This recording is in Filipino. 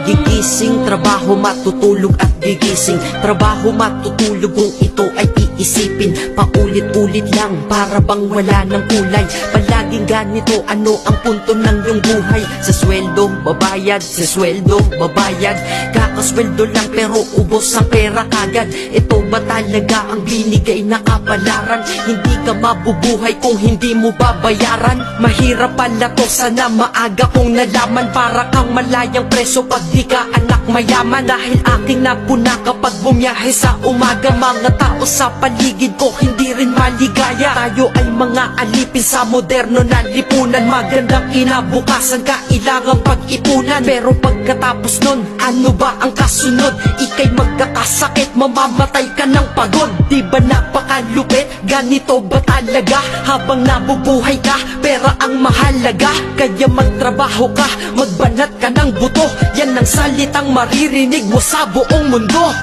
Gigising, trabaho, matutulog at gigising. Trabaho, matutulog kung ito ay iisipin. Paulit-ulit lang, para bang wala ng kulay. Palaging ganito, ano ang punto ng iyong buhay? Sa sweldo, babayad, sa sweldo, babayad. Kakasweldo lang pero ubos ang pera kagad. Ito ba talaga ang binigay na kapalaran? Hindi ka mabubuhay kung hindi mo babayaran. Mahirap pala to, sana maaga kong nalaman. Para kang malayang preso pag di ka anak mayaman. Dahil aking napuna kapag bumiyahe sa umaga. Mga tao sa paligid ko hindi rin maligaya. Tayo ay mga alipin sa moderno na lipunan. Magandang kinabukasan kailangang pag-ipunan. Pero pagkatapos nun, ano ba ang kasunod? Ika'y magkakasakit, mamamatay ka ng pagod. Di ba napakalupit? Ganito ba talaga? Habang nabubuhay ka, pera ang mahalaga. Kaya magtrabaho ka, magbanat ka ng buto. Yan ang salitang maririnig mo sa buong mundo.